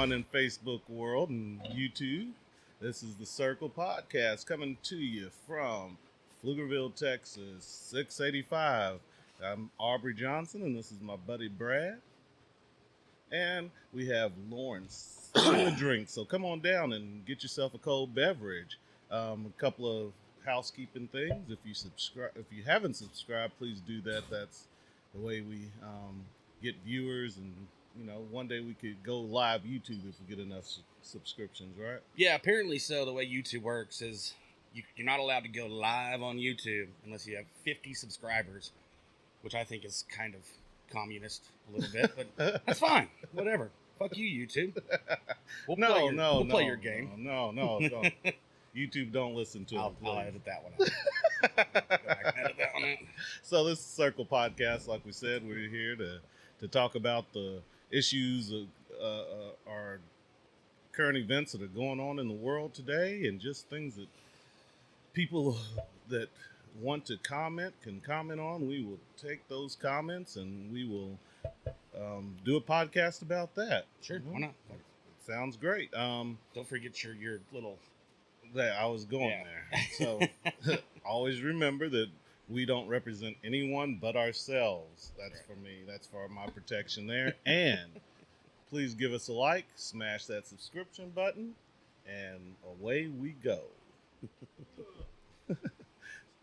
everyone in Facebook world and YouTube. This is the Circle Podcast coming to you from Pflugerville, Texas, 685. I'm Aubrey Johnson, and this is my buddy Brad. And we have Lawrence in the drink, so come on down and get yourself a cold beverage. A couple of housekeeping things. If you haven't subscribed, please do that. That's the way we get viewers, and one day we could go live YouTube if we get enough subscriptions, right? Yeah, apparently so. The way YouTube works is you're not allowed to go live on YouTube unless you have 50 subscribers, which I think is kind of communist a little bit, but that's fine. Whatever. Fuck you, YouTube. We'll play your game. No, don't. YouTube don't listen to it. I'll edit that one out. So this is Circle Podcast. Like we said, we're here to talk about the issues of our current events that are going on in the world today, and just things that people that want to comment can comment on. We will take those comments and we will do a podcast about that. Sure, why not? Sounds great. Don't forget your little... That I was going there. So always remember that we don't represent anyone but ourselves. That's for me. That's for my protection there. And please give us a like, smash that subscription button, and away we go.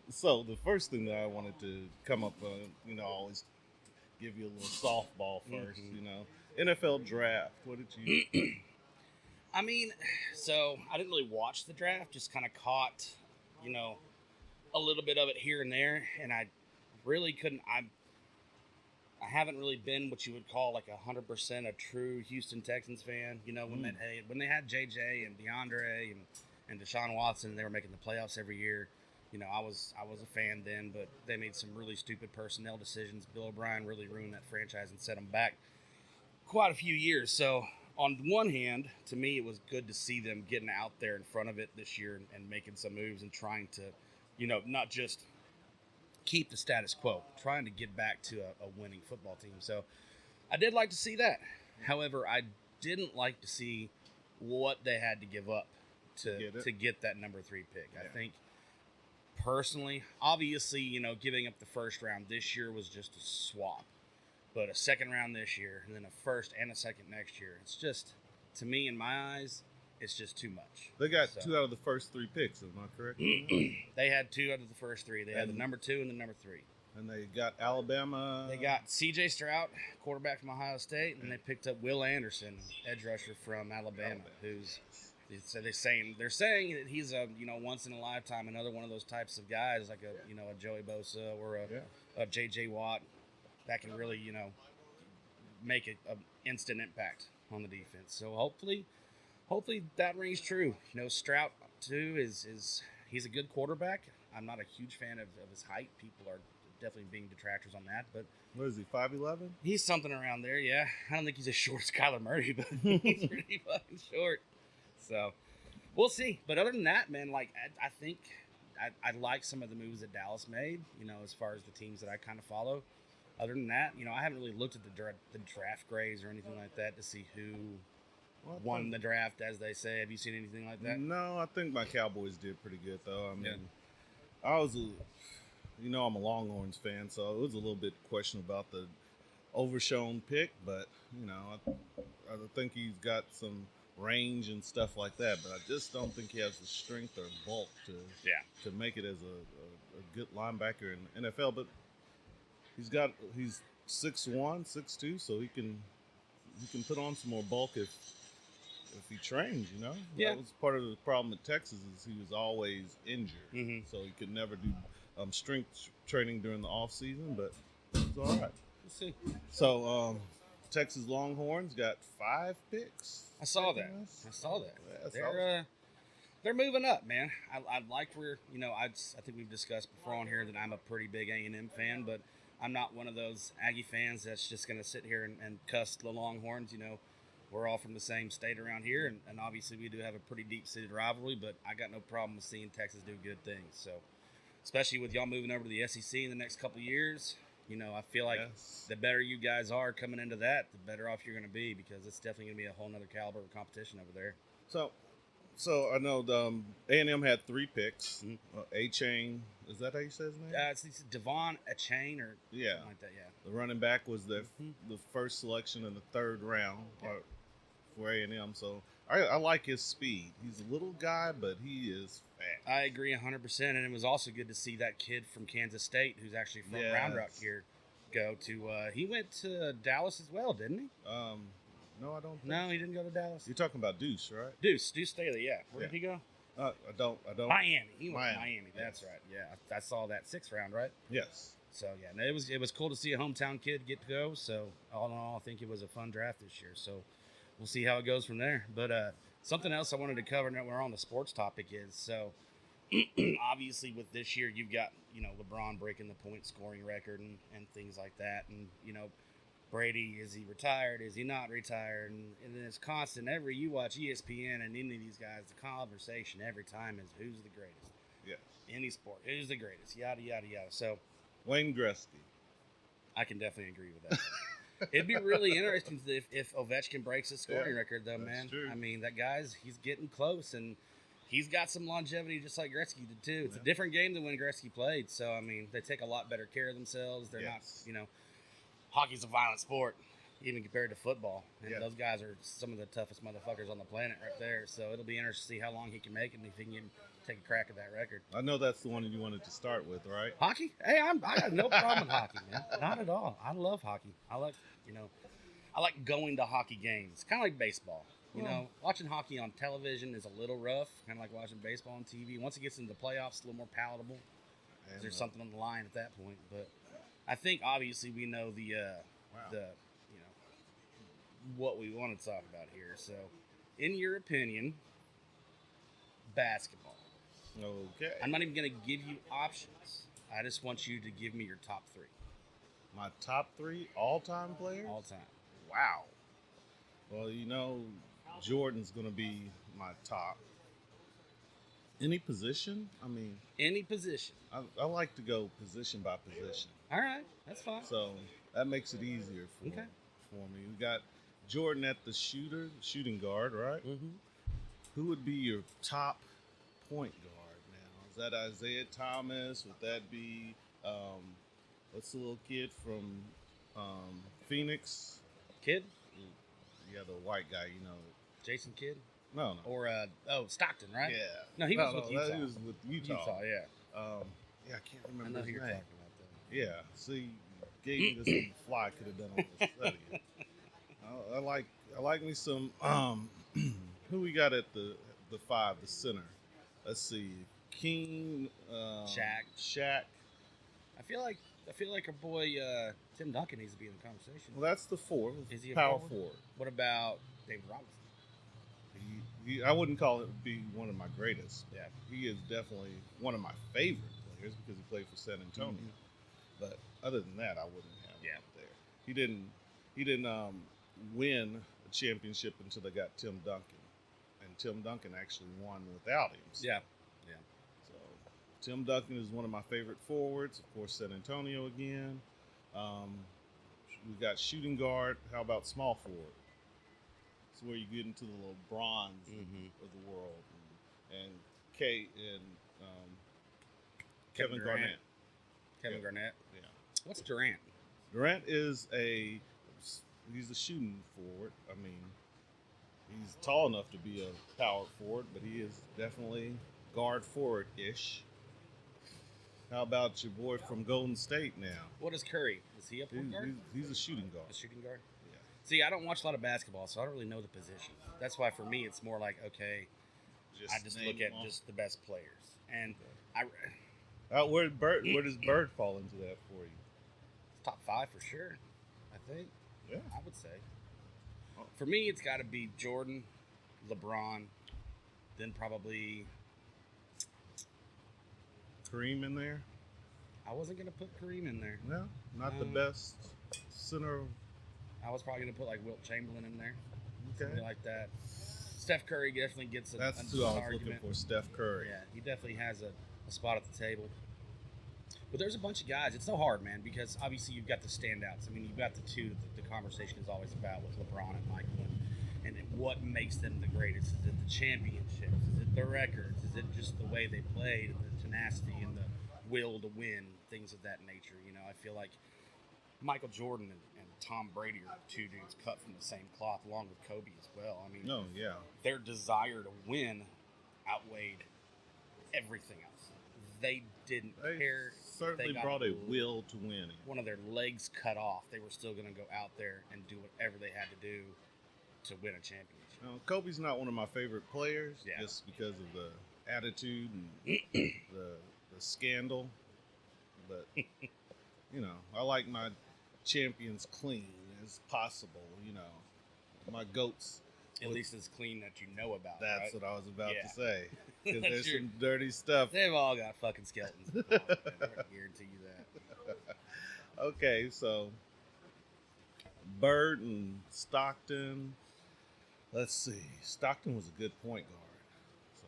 So the first thing that I wanted to come up, I always give you a little softball first. NFL draft. What did you? I mean, so I didn't really watch the draft, just kind of caught, a little bit of it here and there, and I really couldn't, I haven't really been what you would call like 100% a true Houston Texans fan, when they had JJ and DeAndre and Deshaun Watson, and they were making the playoffs every year, I was a fan then, but they made some really stupid personnel decisions. Bill O'Brien really ruined that franchise and set them back quite a few years, so... On one hand, to me, it was good to see them getting out there in front of it this year and making some moves and trying to, not just keep the status quo, trying to get back to a winning football team. So I did like to see that. However, I didn't like to see what they had to give up to get that number 3 pick. Yeah. I think, personally, obviously, giving up the first round this year was just a swap. But a second round this year, and then a first and a second next year. It's just, to me, in my eyes, it's just too much. They got 2 out of the first 3 picks, am I correct? They had 2 out of the first 3. They had the number 2 and the number 3. And they got Alabama. They got C.J. Stroud, quarterback from Ohio State, and they picked up Will Anderson, edge rusher from Alabama, who's... So they're saying that he's a once in a lifetime, another one of those types of guys, like a Joey Bosa or a J.J. Watt. That can really, make an instant impact on the defense. So hopefully that rings true. Stroud too is he's a good quarterback. I'm not a huge fan of his height. People are definitely being detractors on that. But what is he, 5'11"? He's something around there. Yeah, I don't think he's as short as Kyler Murray, but he's pretty fucking short. So we'll see. But other than that, man, like I think I like some of the moves that Dallas made. As far as the teams that I kind of follow. Other than that, I haven't really looked at the draft grades or anything like that to see who won the draft, as they say. Have you seen anything like that? No, I think my Cowboys did pretty good, though. I mean, I was, I'm a Longhorns fan, so it was a little bit questionable about the overshown pick, but, I think he's got some range and stuff like that, but I just don't think he has the strength or bulk to make it as a good linebacker in the NFL, but He's 6'1", 6'2", so he can put on some more bulk if he trains, Yeah. That was part of the problem at Texas is he was always injured, so he could never do strength training during the off season, but it's all right. We'll see. So Texas Longhorns got 5 picks. I saw that. Yeah, they're moving up, man. I liked where I think we've discussed before on here that I'm a pretty big A&M fan, but I'm not one of those Aggie fans that's just going to sit here and cuss the Longhorns. We're all from the same state around here, and obviously we do have a pretty deep-seated rivalry, but I got no problem with seeing Texas do good things. So, especially with y'all moving over to the SEC in the next couple of years, You know, I feel like the better you guys are coming into that, the better off you're going to be, because it's definitely going to be a whole nother caliber of competition over there. So I know the A&M had 3 picks. A-Chain, is that how you say his name? It's Devon A-Chain or something like that, yeah. The running back was the first selection in the 3rd round for A&M. So I like his speed. He's a little guy, but he is fast. I agree 100%, and it was also good to see that kid from Kansas State, who's actually from Round Rock here, go to. He went to Dallas as well, didn't he? No, I don't. No, he didn't go to Dallas. You're talking about Deuce, right? Deuce Staley, yeah. Where did he go? I don't. Miami. He went to Miami. That's right. Yeah, I saw that 6th round, right? Yes. So yeah, no, it was cool to see a hometown kid get to go. So all in all, I think it was a fun draft this year. So we'll see how it goes from there. But something else I wanted to cover now we're on the sports topic is so obviously with this year you've got LeBron breaking the point scoring record and things like that, and Brady, is he retired? Is he not retired? And then it's constant. You watch ESPN and any of these guys, the conversation every time is who's the greatest. Yes. Any sport, who's the greatest? Yada yada yada. So Wayne Gretzky. I can definitely agree with that. It'd be really interesting if Ovechkin breaks his scoring record, though, man. True. I mean, that he's getting close, and he's got some longevity just like Gretzky did, too. It's a different game than when Gretzky played. So, I mean, they take a lot better care of themselves. They're not, hockey's a violent sport, even compared to football. And those guys are some of the toughest motherfuckers on the planet right there. So, it'll be interesting to see how long he can make it and if he can take a crack at that record. I know that's the one you wanted to start with, right? Hockey? Hey, I got no problem with hockey, man. Not at all. I love hockey. I like going to hockey games. Kind of like baseball. Watching hockey on television is a little rough. Kind of like watching baseball on TV. Once it gets into the playoffs, it's a little more palatable. There's something on the line at that point. But I think obviously we know the what we want to talk about here. So, in your opinion, basketball. Okay. I'm not even going to give you options. I just want you to give me your top 3. My top 3 all-time players? All time. Wow. Well, Jordan's going to be my top. Any position? I mean... Any position. I like to go position by position. All right. That's fine. So, that makes it easier for me. We got Jordan at the shooting guard, right? Mm-hmm. Who would be your top point guard now? Is that Isaiah Thomas? Would that be what's the little kid from Phoenix? Kid? Yeah, the white guy, Jason Kidd? No. Or Stockton, right? Yeah. No, he was with Utah. He was with Utah. Yeah. I can't remember I know his who you're name. talking about, though. Yeah. See, gave me this on the fly. I could have done all this study. I like me some. Who we got at the 5, the center? Let's see, King, Shaq. I feel like our boy Tim Duncan needs to be in the conversation. Well, that's the 4. Is he a power forward? forward? What about David Robinson? I wouldn't call it be one of my greatest. Yeah, he is definitely one of my favorite players because he played for San Antonio. Mm-hmm. But other than that, I wouldn't have him up there. He didn't win a championship until they got Tim Duncan, and Tim Duncan actually won without him. So. Yeah. So Tim Duncan is one of my favorite forwards. Of course, San Antonio again. We got shooting guard. How about small forward? It's where you get into the little bronze of the world, and Kevin Garnett. Kevin Garnett. Yeah. What's Durant? Durant is he's a shooting forward. I mean, he's tall enough to be a power forward, but he is definitely guard forward-ish. How about your boy from Golden State now? What is Curry? Is he a point guard? He's a shooting guard. A shooting guard? Yeah. See, I don't watch a lot of basketball, so I don't really know the position. That's why for me it's more like, okay, I just look at just the best players. And where does Bird fall into that for you? Top 5 for sure, I think. Yeah. I would say. For me, it's got to be Jordan, LeBron, then probably Kareem in there? I wasn't going to put Kareem in there. No, not the best center. I was probably going to put like Wilt Chamberlain in there. Okay. Something like that. Steph Curry definitely gets That's who I was looking for, Steph Curry. Yeah, he definitely has a spot at the table. But there's a bunch of guys. It's so hard, man, because obviously you've got the standouts. I mean, you've got the two that the conversation is always about with LeBron and Michael, and what makes them the greatest. Is it the championships? Is it the records? Is it just the way they played, the tenacity and the will to win, things of that nature? You know, I feel like Michael Jordan and Tom Brady are two dudes cut from the same cloth, along with Kobe as well. I mean, their desire to win outweighed everything else. They didn't care. Certainly brought a will to win. One of their legs cut off, they were still going to go out there and do whatever they had to do to win a championship. Kobe's not one of my favorite players, just because of the attitude and the scandal. But you know, I like my champions clean as possible. You know, my goats. At least as clean that you know about. That's right? what I was about to say. Because there's some dirty stuff. They've all got fucking skeletons. I guarantee you that. Okay, so Bird and Stockton. Let's see. Stockton was a good point guard. So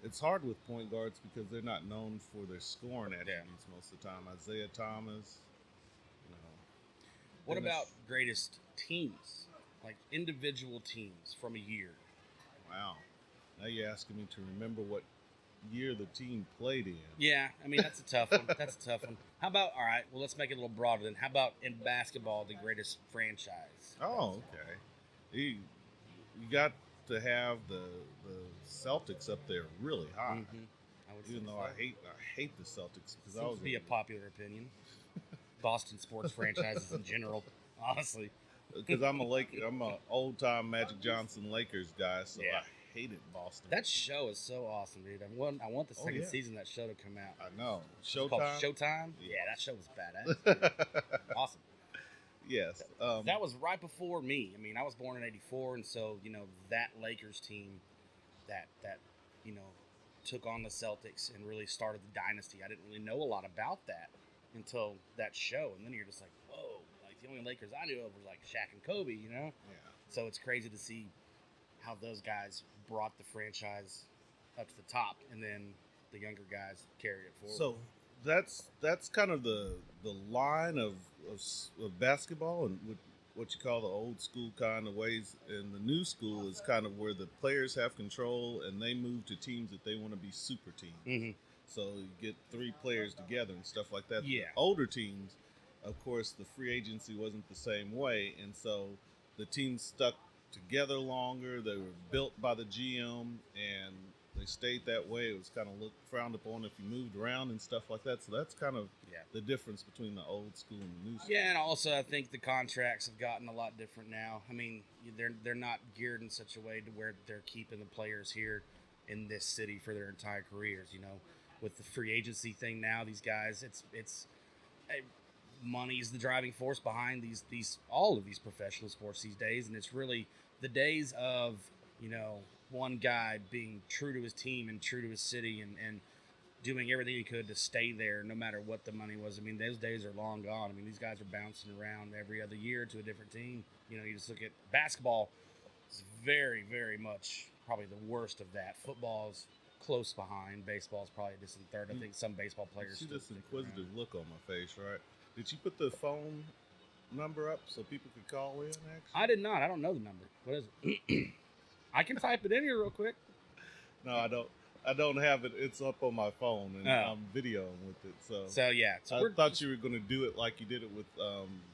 it's hard with point guards because they're not known for their scoring attributes most of the time. Isaiah Thomas. You know. What about greatest teams? Like individual teams from a year. Wow. Now you're asking me to remember what year the team played in. Yeah, I mean, that's a tough one. How about, all right, well, let's make it a little broader then. How about in basketball, the greatest franchise? Oh, okay. You got to have the Celtics up there really high. Mm-hmm. Even though I hate the Celtics. Because that would be a popular opinion. Boston sports franchises in general, honestly. Because I'm a old time Magic Johnson Lakers guy, so I hated Boston. That show is so awesome, dude. I want the second season of that show to come out. I know. Showtime? Yeah, that show was badass. Awesome. Yes. That was right before me. I mean, I was born in '84, and so you know that Lakers team that you know took on the Celtics and really started the dynasty. I didn't really know a lot about that until that show, and then you're just like, whoa. The only Lakers I knew of were like Shaq and Kobe, you know? Yeah. So it's crazy to see how those guys brought the franchise up to the top, and then the younger guys carried it forward. So that's kind of the line of basketball, and what you call the old school kind of ways. And the new school is kind of where the players have control, and they move to teams that they want to be super teams. Mm-hmm. So you get 3 players together and stuff like that. Yeah. The older teams, of course, the free agency wasn't the same way, and so the teams stuck together longer. They were built by the GM, and they stayed that way. It was kind of frowned upon if you moved around and stuff like that. So that's kind of the difference between the old school and the new school. Yeah, and also I think the contracts have gotten a lot different now. I mean, they're not geared in such a way to where they're keeping the players here in this city for their entire careers. You know, with the free agency thing now, these guys, it's money's the driving force behind all of these professional sports these days, and it's really the days of, you know, one guy being true to his team and true to his city and doing everything he could to stay there no matter what the money was. I mean, those days are long gone. I mean, these guys are bouncing around every other year to a different team. You know, you just look at basketball, it's very, very much probably the worst of that. Football's close behind. Baseball's probably a distant third. I think some baseball players see this inquisitive look on my face, right? Did you put the phone number up so people could call in, actually? I did not. I don't know the number. What is it? I can type it in here real quick. No, I don't. I don't have it. It's up on my phone, and I'm videoing with it. So yeah. So I thought you were going to do it like you did it with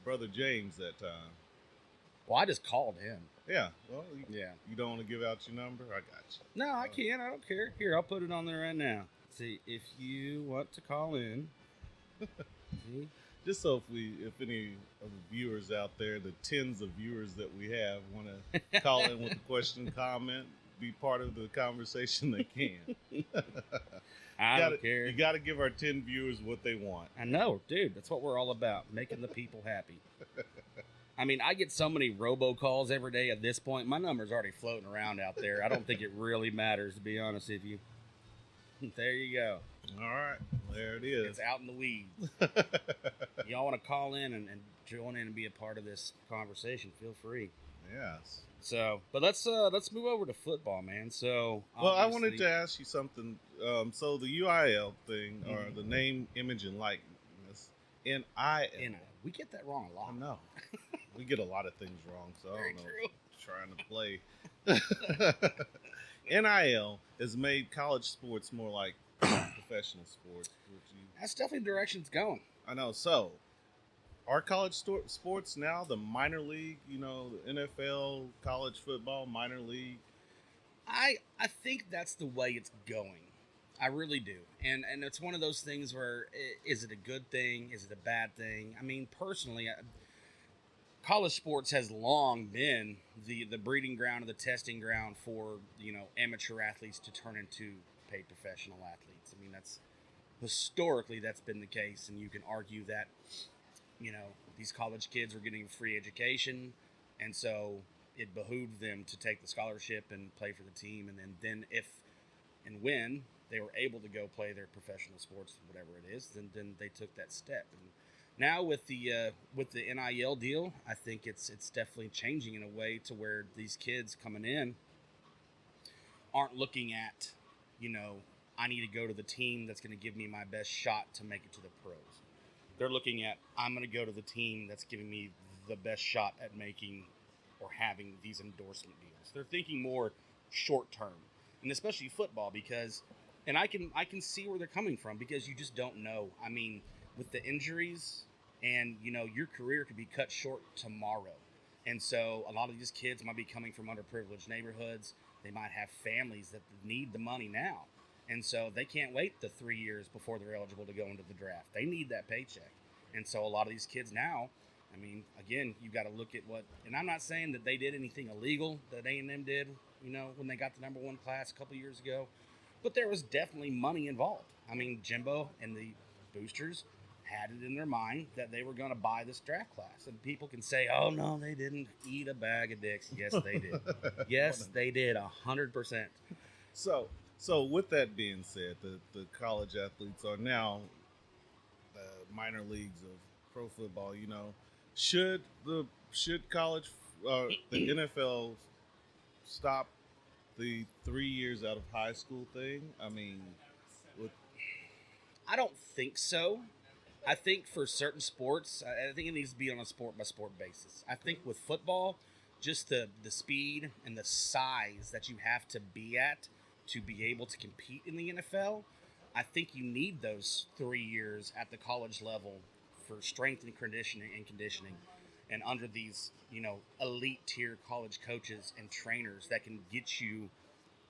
Brother James that time. Well, I just called him. Yeah. Well, you don't want to give out your number? I got you. No, I can. I don't care. Here, I'll put it on there right now. See, if you want to call in. See? Just so if any of the viewers out there, the tens of viewers that we have, want to call in with a question, comment, be part of the conversation, they can. I don't care. You got to give our 10 viewers what they want. I know, dude. That's what we're all about, making the people happy. I mean, I get so many robocalls every day at this point. My number's already floating around out there. I don't think it really matters, to be honest with you. There you go. All right. There it is. It's out in the weeds. Y'all want to call in and join in and be a part of this conversation, feel free. Yes. So, but let's move over to football, man. So, Well, I wanted to ask you something. So the UIL thing, or Mhm. the name, image, and likeness, NIL. and we get that wrong a lot. I know. We get a lot of things wrong, so I Very don't know. true. Trying to play. NIL has made college sports more like professional sports. That's definitely the direction it's going. I know. So, are college sports now the minor league? The NFL, college football, minor league. I think that's the way it's going. I really do. And it's one of those things where is it a good thing? Is it a bad thing? I mean, personally, college sports has long been the breeding ground or the testing ground for, amateur athletes to turn into paid professional athletes. I mean, that's historically that's been the case, and you can argue that, these college kids were getting a free education, and so it behooved them to take the scholarship and play for the team, and then if and when they were able to go play their professional sports, whatever it is, then they took that step. And now with the NIL deal, I think it's definitely changing in a way to where these kids coming in aren't looking at, I need to go to the team that's going to give me my best shot to make it to the pros. They're looking at, I'm going to go to the team that's giving me the best shot at making or having these endorsement deals. They're thinking more short term, and especially football, because, and I can see where they're coming from, because you just don't know. I mean, with the injuries, and your career could be cut short tomorrow, and so a lot of these kids might be coming from underprivileged neighborhoods. They might have families that need the money now, and so they can't wait the 3 years before they're eligible to go into the draft. They need that paycheck, and so a lot of these kids now, I mean, again, you got to look at what, and I'm not saying that they did anything illegal that A&M did, when they got the number one class a couple years ago, but there was definitely money involved. I mean, Jimbo and the boosters had it in their mind that they were going to buy this draft class, and people can say, "Oh no, they didn't eat a bag of dicks." Yes, they did. Yes, they did, 100%. So with that being said, the college athletes are now the minor leagues of pro football. Should college, the NFL stop the 3 years out of high school thing? I mean, with I don't think so. I think for certain sports, I think it needs to be on a sport by sport basis. I think with football, just the speed and the size that you have to be at to be able to compete in the NFL, I think you need those 3 years at the college level for strength and conditioning, and under these, elite tier college coaches and trainers that can get you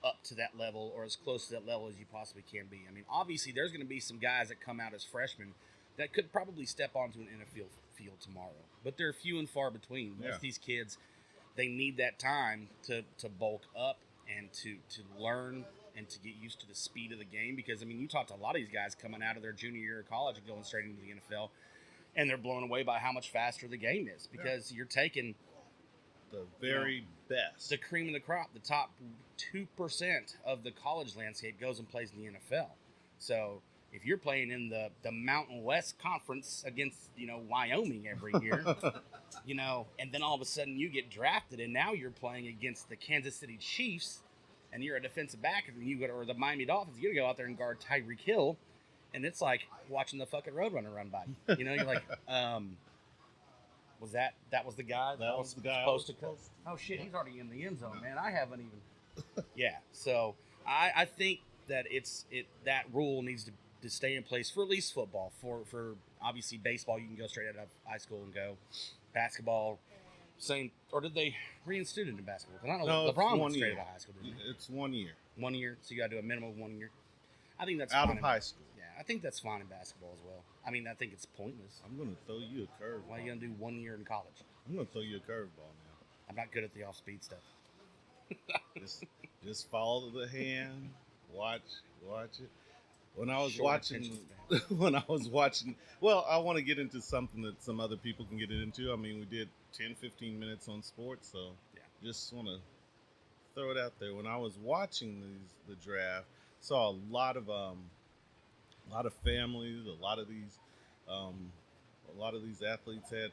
up to that level or as close to that level as you possibly can be. I mean, obviously, there's going to be some guys that come out as freshmen that could probably step onto an NFL field tomorrow, but they're few and far between. Most of these kids, they need that time to bulk up and to learn and to get used to the speed of the game, because, I mean, you talk to a lot of these guys coming out of their junior year of college and going straight into the NFL, and they're blown away by how much faster the game is, because you're taking the very best, the cream of the crop, the top 2% of the college landscape goes and plays in the NFL. So if you're playing in the Mountain West Conference against, Wyoming every year, and then all of a sudden you get drafted, and now you're playing against the Kansas City Chiefs, and you're a defensive back, and you go to, or the Miami Dolphins, you got to go out there and guard Tyreek Hill, and it's like watching the fucking Roadrunner run by you. You're like, was that was the guy that was the guy supposed to cut? Oh shit, he's already in the end zone, man. I haven't even. Yeah, so I think that that rule needs to stay in place for at least football. For obviously baseball, you can go straight out of high school and go. Basketball, same, or did they reinstitute it in basketball? Because I don't know. No, LeBron it's went straight out of high school, didn't he? It's 1 year. 1 year, so you got to do a minimum of 1 year. I think that's out fine of high school. Yeah, I think that's fine in basketball as well. I mean, I think it's pointless. I'm going to throw you a curveball. Why are you going to do 1 year in college? I'm going to throw you a curveball now. I'm not good at the off-speed stuff. just follow the hand. Watch it. When I was Short attention watching, well, I want to get into something that some other people can get into. I mean, we did 10, 15 minutes on sports, so just want to throw it out there. When I was watching the draft, saw a lot of families, a lot of these athletes had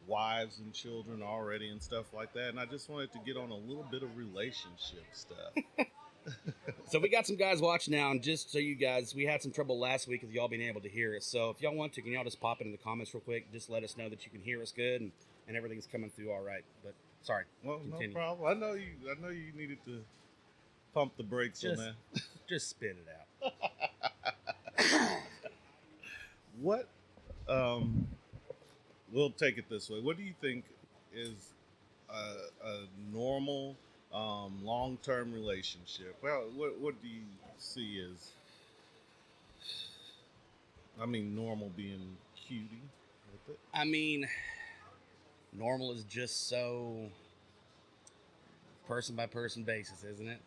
wives and children already and stuff like that, and I just wanted to get on a little bit of relationship stuff. So we got some guys watching now, and just so you guys, we had some trouble last week with y'all being able to hear us. So if y'all want to, can y'all just pop it in the comments real quick? Just let us know that you can hear us good and everything's coming through all right. But sorry. Well, continue. no problem. I know you needed to pump the brakes on that. Just spit it out. What? We'll take it this way. What do you think is a normal long-term relationship? Well, what do you see as? I mean, normal being cutie with it. I mean, normal is just so person by person basis, isn't it?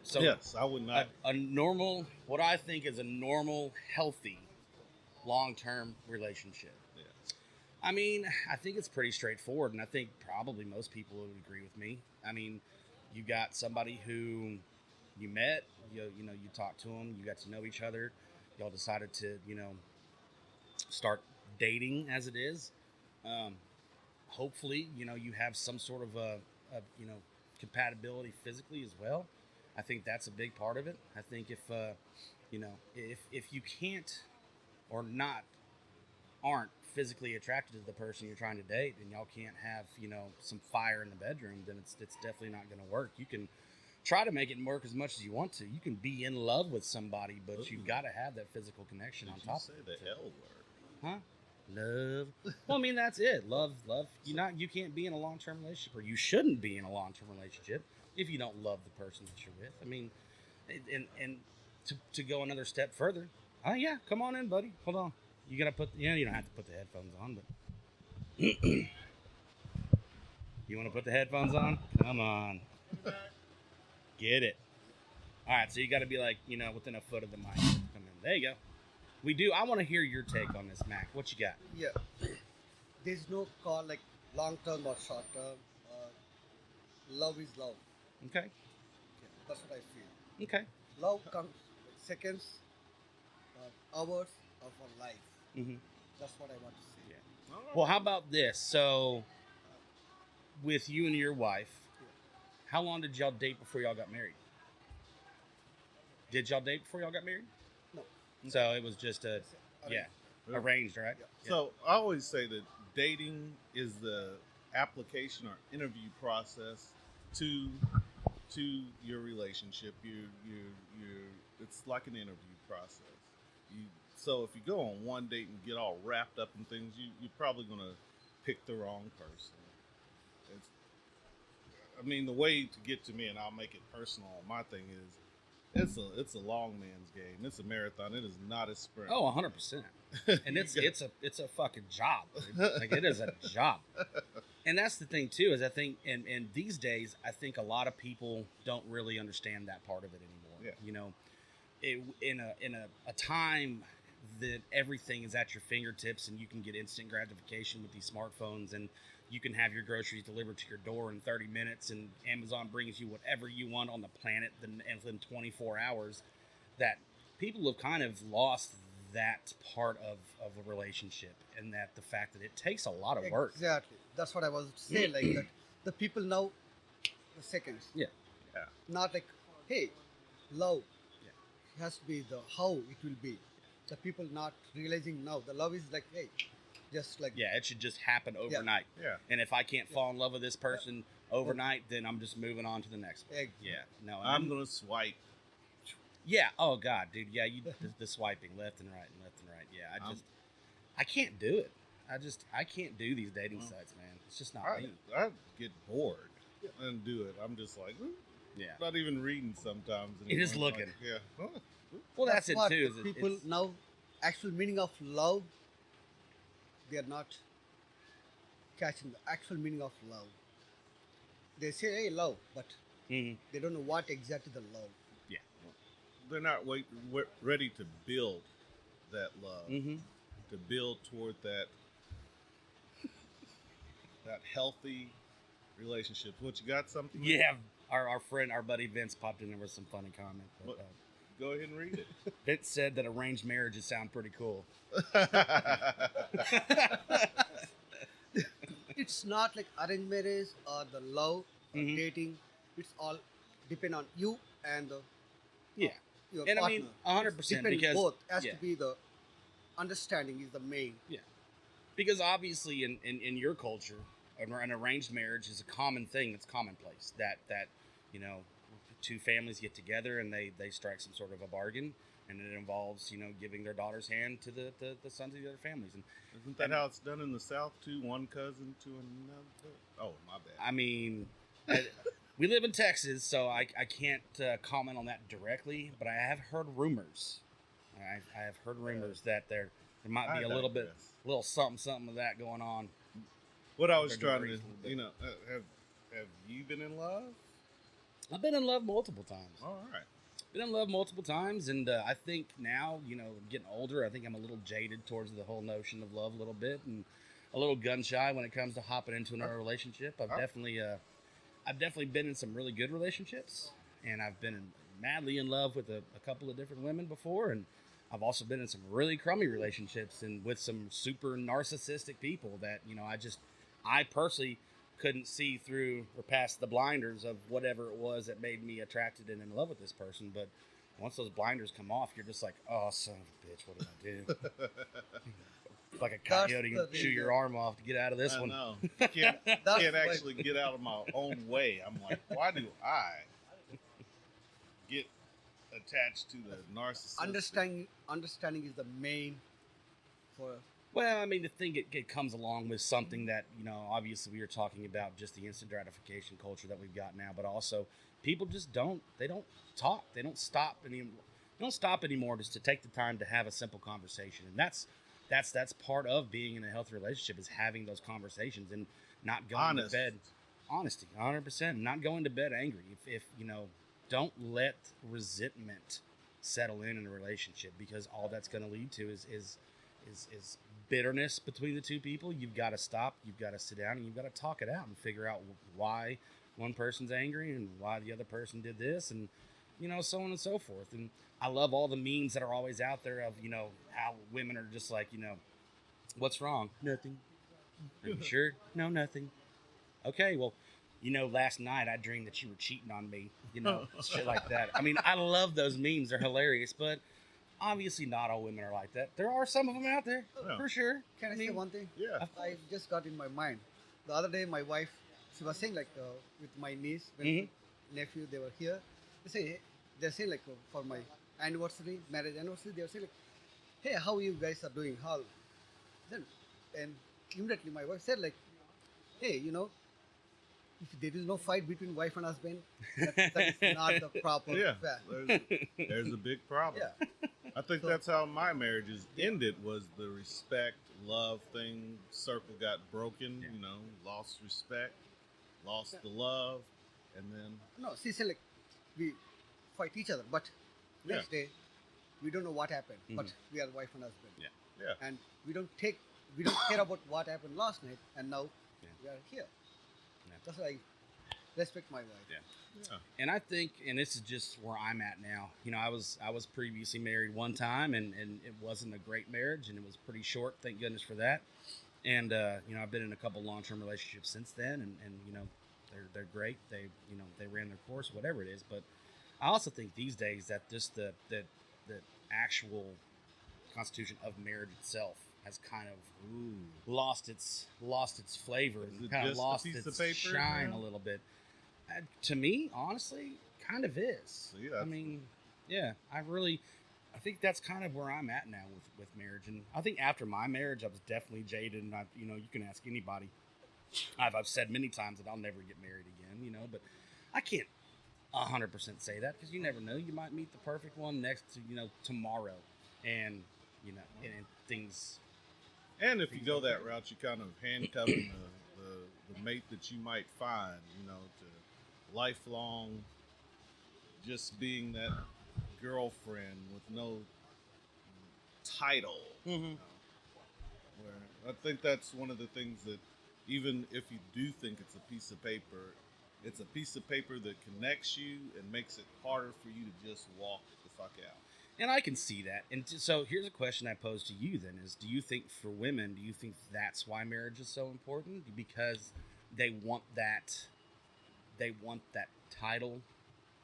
So yes, I would not. A normal, what I think is a normal, healthy, long-term relationship. Yes. I mean, I think it's pretty straightforward, and I think probably most people would agree with me. I mean, you got somebody who you met, you talked to them, you got to know each other, y'all decided to, start dating as it is. Hopefully, you have some sort of a compatibility physically as well. I think that's a big part of it. I think if you can't or aren't physically attracted to the person you're trying to date, and y'all can't have some fire in the bedroom, then it's definitely not going to work. You can try to make it work as much as you want to. You can be in love with somebody, but you've got to have that physical connection on top. Say the L word, huh? Love. Well, I mean, that's it. Love. You can't be in a long-term relationship, or you shouldn't be in a long-term relationship if you don't love the person that you're with. I mean, and to go another step further. Oh yeah, come on in, buddy. Hold on. You gotta you don't have to put the headphones on, but you want to put the headphones on? Come on. Get it. All right, so you got to be like, within a foot of the mic. Come in. There you go. We do. I want to hear your take on this, Mac. What you got? Yeah. There's no call like long term or short term. Love is love. Okay. Yeah, that's what I feel. Okay. Love comes with seconds, hours of our life. Mm-hmm. That's what I want to say. Yeah. Well, how about this? So, with you and your wife, how long did y'all date before y'all got married? Did y'all date before y'all got married? No. So it was just arranged, right? Yeah. So I always say that dating is the application or interview process to your relationship. It's like an interview process. So if you go on one date and get all wrapped up in things, you're probably going to pick the wrong person. The way to get to me, and I'll make it personal on my thing, is it's a long man's game. It's a marathon. It is not a sprint. Oh, 100%. And it's a fucking job. Like, it is a job. And that's the thing too, is I think, and these days, I think a lot of people don't really understand that part of it anymore. Yeah. In a time that everything is at your fingertips and you can get instant gratification with these smartphones, and you can have your groceries delivered to your door in 30 minutes, and Amazon brings you whatever you want on the planet within 24 hours, that people have kind of lost that part of a relationship, and that the fact that it takes a lot of work. Exactly. That's what I was saying. Like that, the people now, the seconds. Yeah. Yeah. Not like, hey, love. Yeah. It has to be the how it will be. The people not realizing now. The love is like, hey, just like. Yeah, it should just happen overnight. Yeah. And if I can't fall in love with this person overnight, then I'm just moving on to the next one. Egg. Yeah. No, I'm going to swipe. Yeah. Oh God, dude. Yeah. The swiping left and right and left and right. Yeah. I can't do it. I can't do these dating sites, man. It's just not me. I get bored and do it. I'm just like, Yeah. not even reading sometimes. It is anymore. looking. Like, yeah. Well, that's it what too. the people now, actual meaning of love, they are not catching the actual meaning of love. They say, hey, love, but Mhm. they don't know what exactly the love. Yeah. They're not ready to build that love, Mm-hmm. to build toward that healthy relationship. What, you got something? Yeah. Our friend, our buddy Vince popped in there with some funny comment. But, What? Go ahead and read it. Vince said that arranged marriages sound pretty cool. not like arranged marriage or the love or Mhm. dating. It's all depend on you and Yeah. your And I partner. mean, 100% Depending because both has yeah, to be the understanding is the main. yeah. Because obviously in your culture, an arranged marriage is a common thing that's commonplace. That you know, two families get together and they strike some sort of a bargain, and it involves giving their daughter's hand to the sons of the other families. And Isn't that how it's done in the South too? One cousin to another. Oh, my bad. I mean, we live in Texas, so I can't comment on that directly, but I have heard rumors. I have heard rumors that there might be a little bit, digress. little something of that going on. What I was They're trying raised to, a little bit. have you been in love? I've been in love multiple times. All right. Been in love multiple times, and I think now, getting older, I think I'm a little jaded towards the whole notion of love a little bit, and a little gun shy when it comes to hopping into another relationship. I've definitely been in some really good relationships, and I've been madly in love with a couple of different women before, and I've also been in some really crummy relationships and with some super narcissistic people that I personally couldn't see through or past the blinders of whatever it was that made me attracted and in love with this person. But once those blinders come off, you're just like, oh, son of a bitch, what did I do? Like a That's coyote the chew your reason. arm off to get out of this I one. know. Can't That's can't why- actually get out of my own way. I'm like, why do I get attached to the narcissist? Understanding is the main for Well, I mean, the thing it comes along with something that obviously we were talking about, just the instant gratification culture that we've got now, but also people just don't talk, they don't stop anymore just to take the time to have a simple conversation, and that's part of being in a healthy relationship, is having those conversations and not going to bed. Honesty, 100%. Not going to bed angry. If don't let resentment settle in a relationship, because all that's going to lead to is bitterness between the two people. You've got to stop. You've got to sit down and you've got to talk it out and figure out why one person's angry and why the other person did this, and so on and so forth. And I love all the memes that are always out there of how women are just like, what's wrong? Nothing. Are you sure? No, nothing. Okay, well, last night I dreamed that you were cheating on me, shit like that. I mean, I love those memes. They're hilarious, but obviously not all women are like that. There are some of them out there, Yeah. for sure. Can I say one thing? Yeah. I just got in my mind. The other day, my wife, she was saying like with my niece, Mhm. nephew, they were here. They're saying like for my marriage anniversary, they were saying like, hey, how you guys are doing? How? Then, and immediately my wife said like, hey, if there is no fight between wife and husband, that is not the proper Yeah. affair. There's a big problem. Yeah. I think that's how my marriages ended, was the respect, love thing. Circle got broken, lost respect, lost the love, and then No, she said like we fight each other, but next day we don't know what happened, but we are wife and husband. Yeah. yeah. And we don't care about what happened last night, and now we are here. Yeah. That's why I respect my wife. Yeah. And I think, and this is just where I'm at now. I was previously married one time, and it wasn't a great marriage, and it was pretty short. Thank goodness for that. And I've been in a couple long-term relationships since then, and they're great. They ran their course, whatever it is. But I also think these days that just the actual constitution of marriage itself has kind of lost its flavor Is and it kind of just a lost piece its of paper shine now? a little bit. To me, honestly, kind of is. See, that's- I mean, yeah, I think that's kind of where I'm at now with marriage. And I think after my marriage, I was definitely jaded. And you can ask anybody. I've said many times that I'll never get married again. But I can't 100% say that, because you never know. You might meet the perfect one next to tomorrow, and and things. And if you go that route, you kind of handcuffing the mate that you might find, to lifelong just being that girlfriend with no title. Mm-hmm. Where I think that's one of the things that, even if you do think it's a piece of paper, that connects you and makes it harder for you to just walk the fuck out. And I can see that. And so here's a question I pose to you then is, do you think for women, do you think that's why marriage is so important? Because they want that title?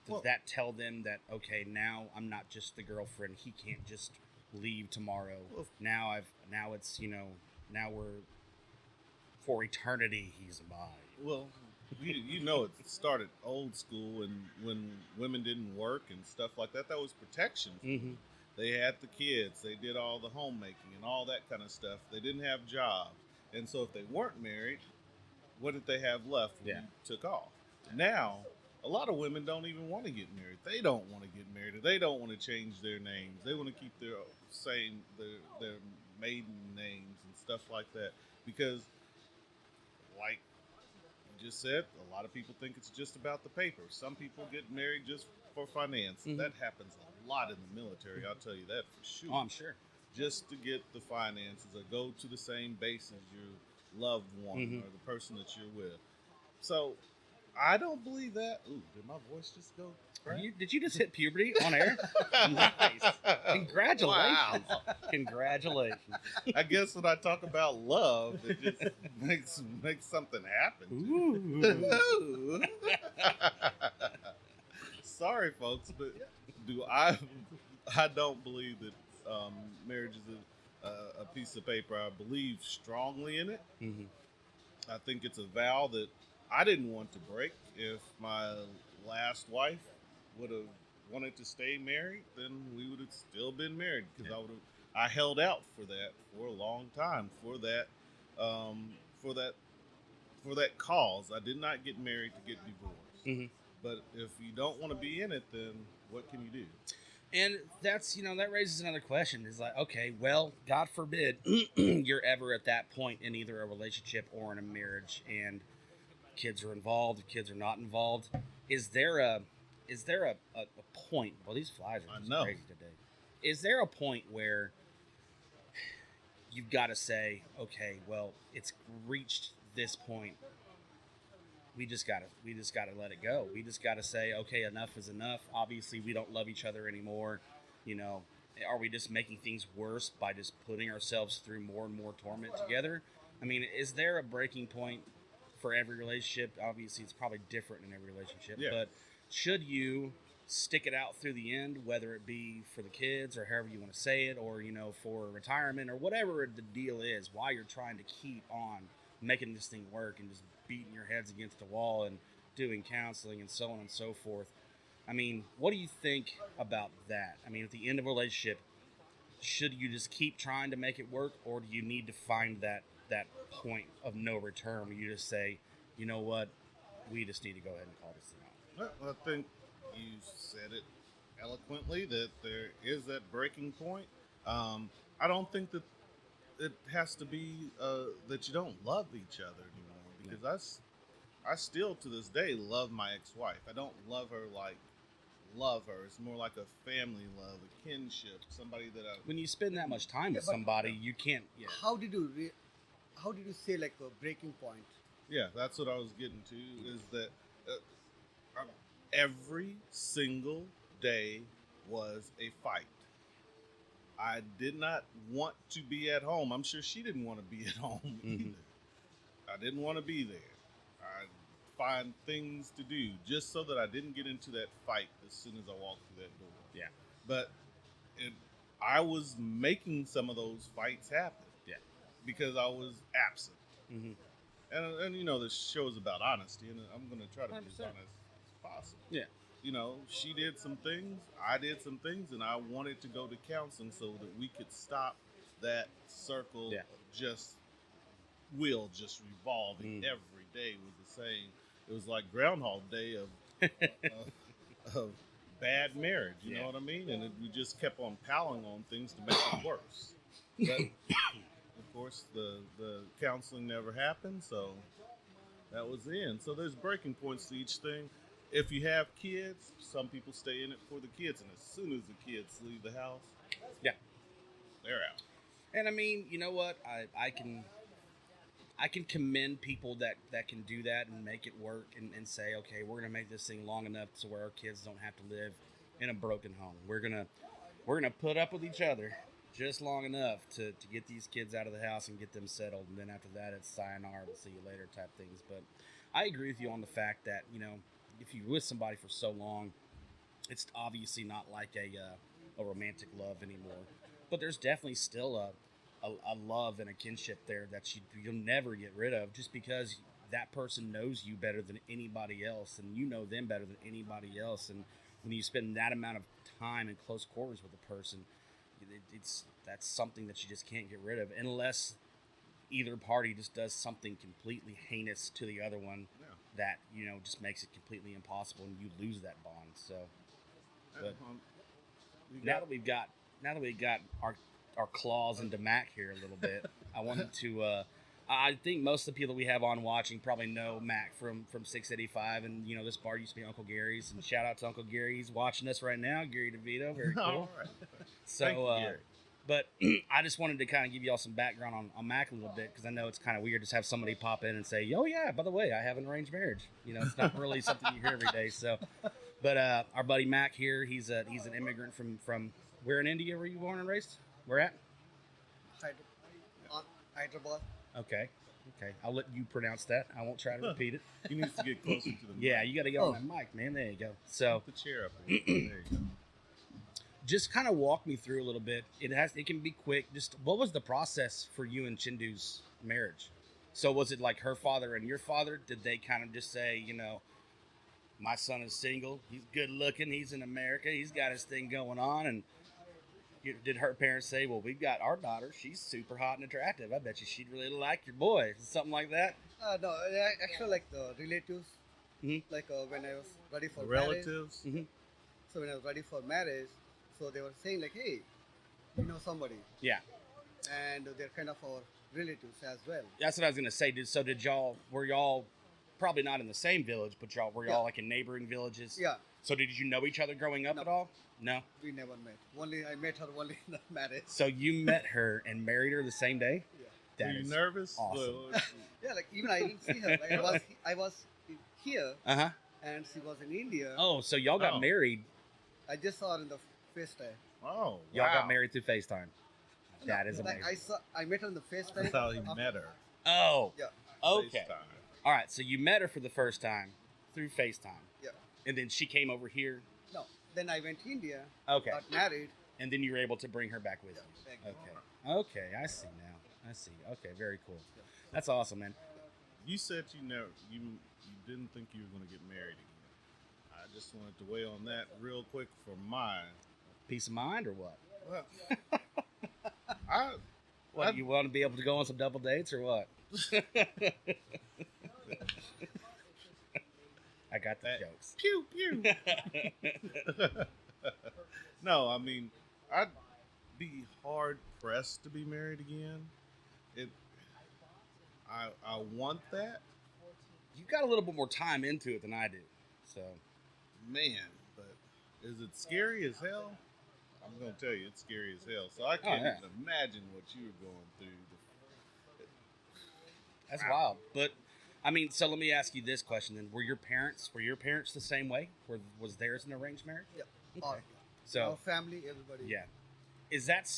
Does Well- that tell them that, okay, now I'm not just the girlfriend, he can't just leave tomorrow. Well, Now it's, now we're for eternity he's mine. Well, you know, it started old school, and when women didn't work and stuff like that, that was protection. Mm-hmm. They had the kids, they did all the homemaking and all that kind of stuff. They didn't have jobs, and so if they weren't married, what did they have left when Yeah. you took off? Now, a lot of women don't even want to get married. They don't want to get married. They don't want to change their names. They want to keep their their maiden names and stuff like that because, like you just said, a lot of people think it's just about the paper. Some people get married just for finance. Mhm. That happens a lot in the military. I'll tell you that for sure. Oh, I'm sure. Just to get the finances or go to the same base as your loved one Mhm. or the person that you're with. So I don't believe that. Ooh, did my voice just go? crack? Did you just hit puberty on air? Nice. Congratulations. Wow. Congratulations. I guess when I talk about love, it just makes something happen. Ooh. Sorry, folks, but I don't believe that marriage is a piece of paper. I believe strongly in it. Mhm. I think it's a vow that I didn't want to break. If my last wife would have wanted to stay married, then we would have still been married because I held out for that for a long time for that cause. I did not get married to get divorced. Mhm. But if you don't want to be in it, then what can you do? And that's, that raises another question. Is like, okay, well, God forbid you're ever at that point in either a relationship or in a marriage and kids are involved, kids are not involved. Is there a point? Well, these flies are I just know. crazy today. Is there a point where you've got to say, okay, well, it's reached this point. We just gotta let it go. We just gotta say, okay, enough is enough. Obviously, we don't love each other anymore. Are we just making things worse by just putting ourselves through more and more torment together? I mean, is there a breaking point for every relationship? Obviously, it's probably different in every relationship. Yeah. But should you stick it out through the end, whether it be for the kids or however you want to say it, or for retirement or whatever the deal is, while you're trying to keep on making this thing work and just beating your heads against the wall and doing counseling and so on and so forth? I mean, what do you think about that? I mean, at the end of a relationship, should you just keep trying to make it work, or do you need to find that point of no return where you just say, you know what, we just need to go ahead and call this thing off? Well, I think you said it eloquently that there is that breaking point. I don't think that it has to be that you don't love each other anymore, because I still to this day love my ex-wife. I don't love her like love her. It's more like a family love, a kinship, somebody that I. When you spend that much time with but- somebody, you can't. Yeah. How did you say like a breaking point? Yeah, that's what I was getting to. Is that every single day was a fight. I did not want to be at home. I'm sure she didn't want to be at home either. I didn't want to be there. I find things to do just so that I didn't get into that fight as soon as I walked through that door. Yeah. But I was making some of those fights happen. Yeah. Because I was absent. Mm-hmm. And this show is about honesty, and I'm going to try to be as 100%. honest as possible. Yeah. She did some things, I did some things, and I wanted to go to counseling so that we could stop that circle Yeah. of just revolving every day was the same. It was like Groundhog Day of bad marriage, you know what I mean? And we just kept on piling on things to make it worse. But of course, the counseling never happened, so that was the end. So there's breaking points to each thing. If you have kids, some people stay in it for the kids, and as soon as the kids leave the house, Yeah. they're out. And I mean, you know what? I can commend people that can do that and make it work and say, okay, we're gonna make this thing long enough so where our kids don't have to live in a broken home. We're gonna we're gonna put up with each other just long enough to get these kids out of the house and get them settled, and then after that it's sayonara, we'll see you later type things. But I agree with you on the fact that, you know, if you're with somebody for so long, it's obviously not like a romantic love anymore, but there's definitely still a love and a kinship there that you'll never get rid of, just because that person knows you better than anybody else, and you know them better than anybody else. And when you spend that amount of time in close quarters with a person, that's something that you just can't get rid of, unless either party just does something completely heinous to the other one that, you know, just makes it completely impossible, and you lose that bond. So, but now that we've got our claws into Mac here a little bit, I wanted to. I think most of the people that we have on watching probably know Mac from 685, and you know, this bar used to be Uncle Gary's. And shout out to Uncle Gary, he's watching us right now. Gary DeVito, very cool. All right. So, Thank you, Gary. but I just wanted to kind of give y'all some background on Mac a little bit, because I know it's kind of weird to have somebody pop in and say, "Oh yeah, by the way, I have an arranged marriage." You know, it's not really something you hear every day. So, but our buddy Mac here, he's an immigrant from where in India were you born and raised? Where at? Hyderabad. Okay. I'll let you pronounce that. I won't try to repeat it. He needs to get closer to the mic. Yeah, you got to get on that mic, man. There you go. So, Put the chair up there. There you go. just kind of walk me through a little bit. It can be quick. Just what was the process for you and Chindu's marriage? So was it like her father and your father? Did they kind of just say, you know, my son is single, he's good looking, he's in America, he's got his thing going on, and did her parents say, well, we've got our daughter, she's super hot and attractive, I bet you she'd really like your boy, something like that? No, actually, like the relatives, like when I was ready for The marriage. relatives. Mm-hmm. So when I was ready for marriage, so they were saying like, hey, you know somebody, Yeah, and they're kind of our relatives as well. that's what I was gonna say. Were y'all probably not in the same village, but were y'all like in neighboring villages? Yeah, So did you know each other growing up No. at all? No. we never met. Only I met her only in the marriage. So you met her and married her the same day? Yeah. Were That you is nervous? awesome. Yeah, like even I didn't see her. Like, I was here Uh-huh. and she was in India. Oh, so y'all got Oh. married. I just saw her in the FaceTime. Oh, Y'all wow. got married through FaceTime. That is Like amazing. I met her in the FaceTime. That's how he After- met her. Oh, Yeah, okay. FaceTime. All right, so you met her for the first time through FaceTime. yeah. And then she came over here. No, then I went to India, Okay. got married. And then you were able to bring her back with Yeah, you. thank you. Okay. Okay, I see now. I see. Okay, very cool. That's awesome, man. You said you didn't think you were going to get married again. I just wanted to weigh on that real quick for mine. Peace of mind or what? Well, What, you want to be able to go on some double dates or what? I got the jokes. pew pew. No, I mean, I'd be hard pressed to be married again. I want that, You got a little bit more time into it than I do. So, man, but is it scary as hell? I'm gonna tell you, it's scary as hell. So I can't yeah. even imagine what you were going through. that's Wow. wild. But I mean, so let me ask you this question then. Were your parents the same way? Was theirs an arranged marriage? Yeah. Okay. Our So, family, everybody. yeah. Is that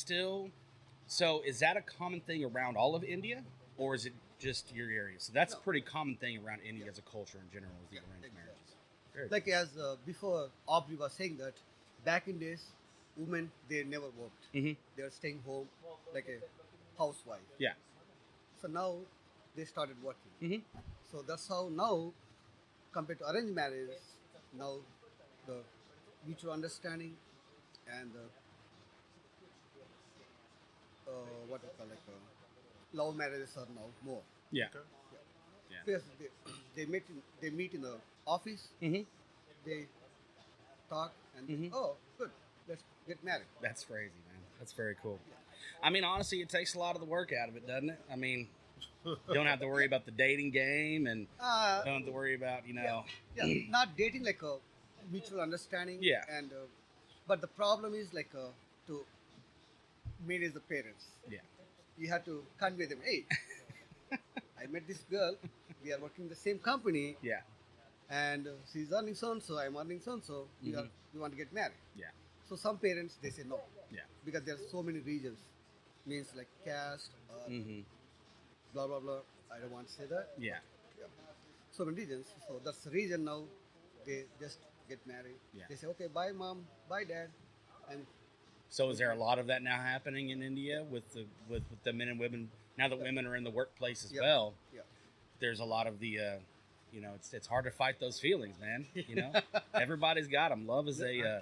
a common thing around all of India, or is it just your area? So that's a No. pretty common thing around India as a culture in general, is the Yeah, arranged exactly. marriages. Very Like as before, Aubrey was saying that back in days, women they never worked. Mhm. They were staying home like a housewife. Yeah. So now they started working. Mhm. So that's how now, compared to arranged marriage, now the mutual understanding and what you call love marriages are now more. Yeah. Okay. Because they meet in the office, Mhm. they talk and Mhm. oh good, let's get married. That's crazy, man. That's very cool. I mean, honestly, it takes a lot of the work out of it, doesn't it? I mean, you don't have to worry about the dating game, and don't have to worry about, Yeah, not dating like a mutual understanding. Yeah. And but the problem is like to manage the parents. Yeah. You have to convey them. Hey, I met this girl. We are working in the same company, Yeah. and she's earning so and so. I'm earning so and so. We want to get married. Yeah. So some parents they say no. because there are so many regions, means like caste, Mm-hmm. blah blah blah. I don't want to say that. Yeah. Yeah. So many regions. So that's the reason now they just get married. Yeah. They say, okay, bye mom, bye dad, and So is there a lot of that now happening in India with the men and women? Now that women are in the workplace as yeah, well, yeah. there's a lot of the, it's hard to fight those feelings, man. Everybody's got them. Love is a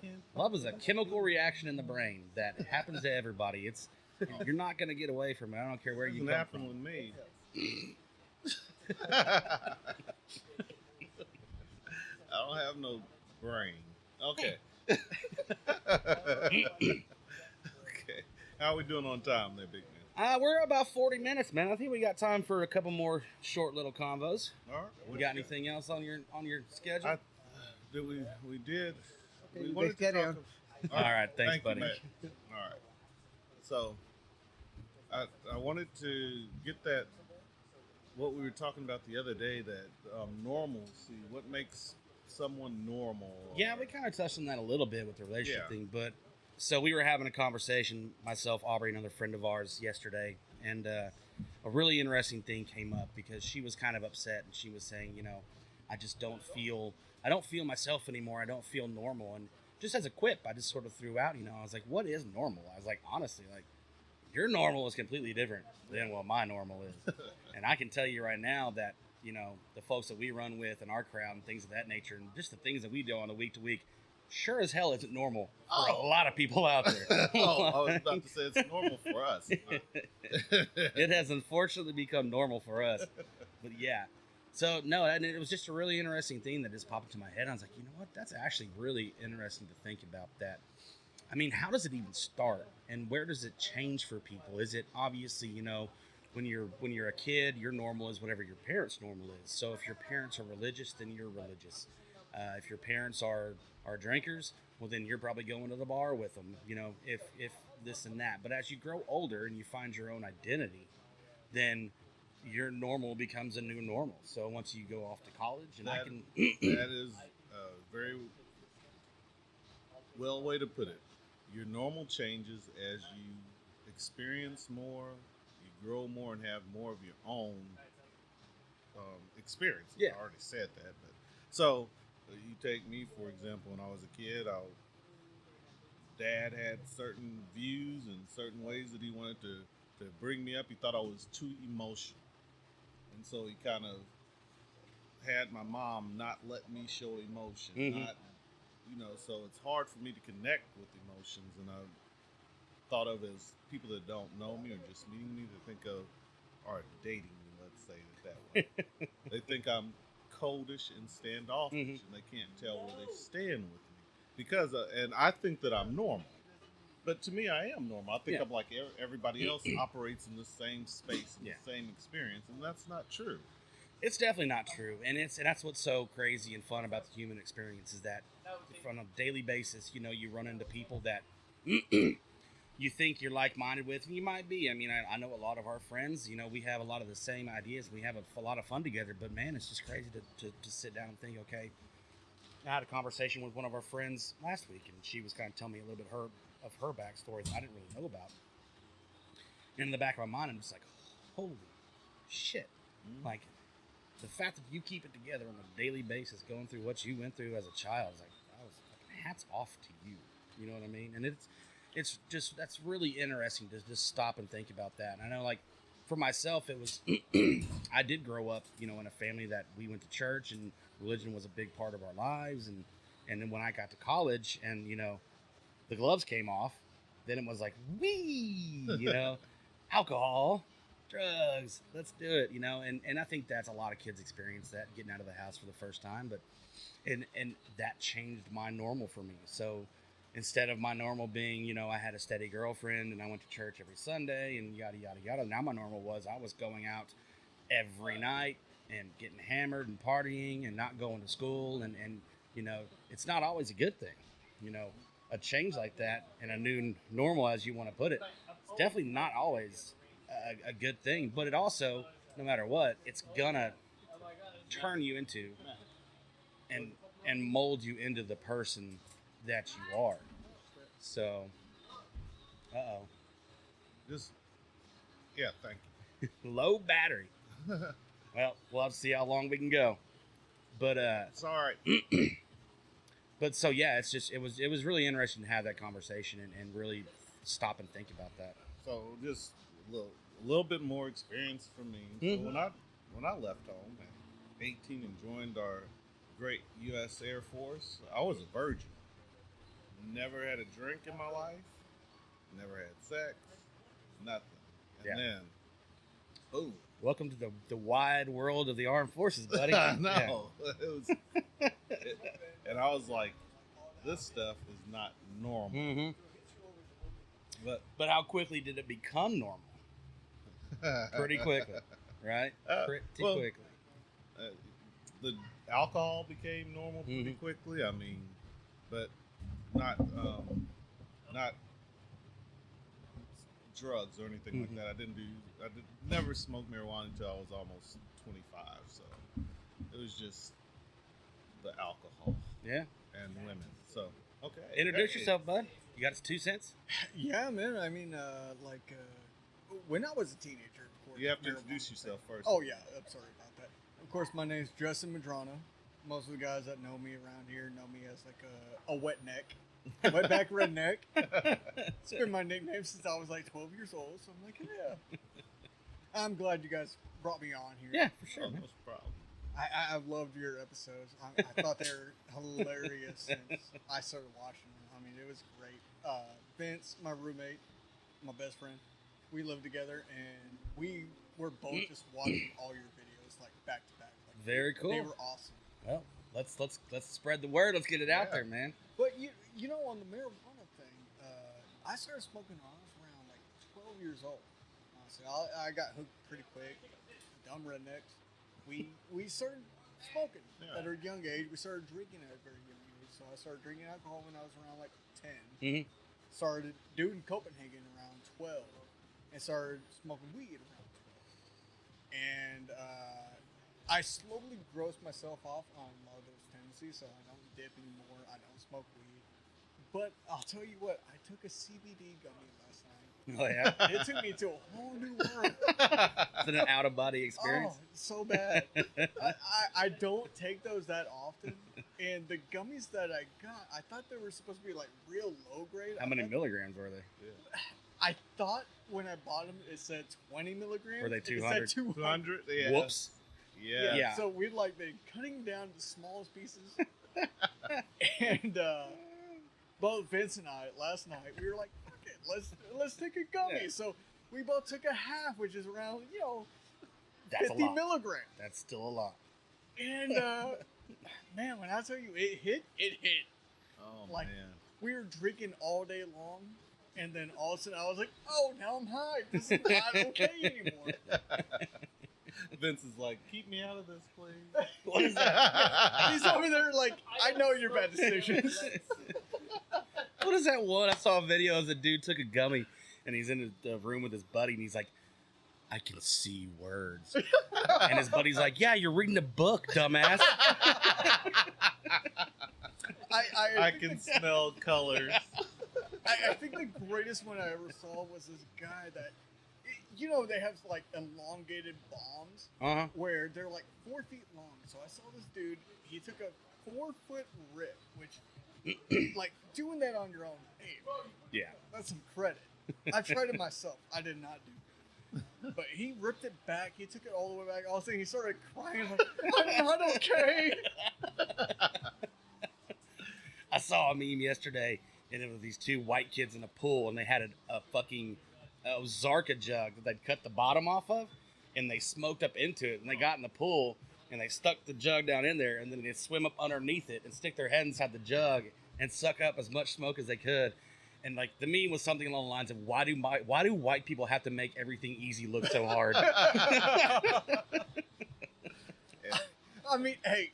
chemical reaction in the brain that happens to everybody. You're not going to get away from it. I don't care where you Doesn't come happen from. with me. I don't have no brain. Okay. Okay. How are we doing on time there, big man? We're about 40 minutes, man. I think we got time for a couple more short little convos. All right. You got anything else on your schedule? We did. Okay, We you wanted guys to carry talk. All right, thanks, Thank you, buddy. Matt. All right. So, I wanted to get that what we were talking about the other day, that normalcy. What makes someone normal? Yeah, we kind of touched on that a little bit with the relationship Yeah. thing, but so we were having a conversation, myself, Aubrey, another friend of ours, yesterday, and a really interesting thing came up because she was kind of upset, and she was saying, I just don't feel myself anymore. I don't feel normal, and just as a quip, I just sort of threw out, I was like, what is normal? I was like, honestly, like, your normal is completely different than what my normal is. And I can tell you right now that, the folks that we run with and our crowd and things of that nature, and just the things that we do on a week to week, sure as hell isn't normal for a lot of people out there. Oh, I was about to say it's normal for us. It has unfortunately become normal for us. But yeah. So, no, and it was just a really interesting thing that just popped into my head. I was like, you know what? That's actually really interesting to think about that. I mean, how does it even start? And where does it change for people? Is it obviously, when you're a kid, your normal is whatever your parents' normal is. So if your parents are religious, then you're religious. If your parents are drinkers, well, then you're probably going to the bar with them, if this and that. But as you grow older and you find your own identity, then your normal becomes a new normal. So once you go off to college, and that is a very well way to put it. Your normal changes as you experience more, you grow more, and have more of your own experience. Yeah. I already said that, but so you take me for example. When I was a kid, Dad had certain views and certain ways that he wanted to bring me up. He thought I was too emotional, and so he kind of had my mom not let me show emotion. Mhm. So it's hard for me to connect with emotions, and I thought of as people that don't know me or just meeting me to think of, or dating me, let's say it that way. They think I'm coldish and standoffish, and they can't tell where they stand with me because, and I think that I'm normal, but to me, I am normal. I think Yeah. I'm like everybody else operates in the same space, and Yeah. the same experience, and that's not true. It's definitely not true, and that's what's so crazy and fun about the human experience is that on a daily basis, you run into people that you think you're like-minded with, and you might be. I mean, I know a lot of our friends. We have a lot of the same ideas. We have a lot of fun together. But man, it's just crazy to sit down and think. Okay, I had a conversation with one of our friends last week, and she was kind of telling me a little bit of her backstory that I didn't really know about. And in the back of my mind, I'm just like, holy shit! Like, the fact that you keep it together on a daily basis, going through what you went through as a child, is like, hats off to you. You know what I mean? And it's just, that's really interesting to just stop and think about that. And I know, like, for myself, it was, I did grow up, in a family that we went to church, and religion was a big part of our lives. And then when I got to college and, the gloves came off, then it was like, wee, alcohol, drugs, let's do it, and I think that's a lot of kids experience that, getting out of the house for the first time. But and that changed my normal for me. So instead of my normal being, I had a steady girlfriend and I went to church every Sunday and yada yada yada, now my normal was I was going out every night and getting hammered and partying and not going to school, and it's not always a good thing. A change like that and a new normal, as you want to put it, it's definitely not always a good thing. But it also, no matter what, it's gonna turn you into and mold you into the person that you are. So Uh-oh. Just, yeah, thank Low battery. Well, we'll have to see how long we can go. But It's all right. but so yeah, it was really interesting to have that conversation and really stop and think about that. So just a little bit more experience for me. Mhm. So when I left home at 18 and joined our great U.S. Air Force, I was a virgin. Never had a drink in my life. Never had sex. Nothing. And Yeah. then, boom. Welcome to the wide world of the armed forces, buddy. I know. It was, and I was like, this stuff is not normal. Mm-hmm. But how quickly did it become normal? Pretty quickly, right? Pretty well, quickly. The alcohol became normal pretty Mhm. quickly. I mean, but not drugs or anything like Mhm. that. I never smoked marijuana until I was almost 25. So it was just the alcohol Yeah. and women. So okay, Introduce Hey. yourself, bud. You got us 2 cents? Yeah, man. I mean, when I was a teenager, of course. You have to marijuana introduce was yourself first. Oh yeah, I'm sorry about that. Of course, my name's Justin Madrano. Most of the guys that know me around here know me as like a wet neck, wetback redneck. It's been my nickname since I was like 12 years old. So I'm like, yeah. I'm glad you guys brought me on here. Yeah, for sure, Oh, man. no problem. I've loved your episodes. I thought they were hilarious since I started watching them. I mean, it was great. Vince, my roommate, my best friend, we lived together, and we were both just watching all your videos like back to back. Like, Very cool. They were awesome. Well, let's spread the word. Let's get it out Yeah. there, man. But you know, on the marijuana thing, I started smoking when I was around like 12 years old. Honestly, I got hooked pretty quick. Dumb rednecks. We started smoking Yeah. at a young age. We started drinking at a very young age. So I started drinking alcohol when I was around like 10. Mm-hmm. Started doing Copenhagen around 12, and started smoking weed around 12. And I slowly grossed myself off on a lot of those tendencies, so I don't dip anymore. I don't smoke weed. But I'll tell you what, I took a CBD gummy last night. Oh yeah. It took me to a whole new world. It's an out of body experience. Oh, so bad. I don't take those that often. And the gummies that I got, I thought they were supposed to be like real low grade. How many milligrams were they? I thought when I bought them it said 20 milligrams. Were they It 200? said 200. Yeah. Whoops. Yeah. Yeah. So we'd like been cutting down the smallest pieces. And both Vince and I last night we were like, fuck it, let's take a gummy. Yeah. So we both took a half, which is around, That's 50 a lot. milligrams. That's still a lot. And man, when I tell you it hit. Oh Like- man. We were drinking all day long, and then all of a sudden I was like, oh, now I'm high. This is not okay anymore. Vince is like, keep me out of this, please. What is that? He's over there like, I know your bad decisions. What is that one? I saw a video as a dude took a gummy and he's in the room with his buddy and he's like, I can see words. And his buddy's like, yeah, you're reading a book, dumbass. I can smell colors. I think the greatest one I ever saw was this guy that, they have like elongated bombs Uh-huh. where they're like 4 feet long. So I saw this dude, he took a 4-foot rip, which, like, doing that on your own, hey, Yeah. that's some credit. I tried it myself. I did not do it. But he ripped it back. He took it all the way back. All of a sudden, he started crying. Like, I'm not okay. I saw a meme yesterday, and it was these 2 white kids in a pool, and they had a fucking Ozarka jug that they'd cut the bottom off of, and they smoked up into it, and they got in the pool, and they stuck the jug down in there, and then they'd swim up underneath it and stick their head inside the jug and suck up as much smoke as they could. And like the meme was something along the lines of, why do white people have to make everything easy look so hard? I mean, hey,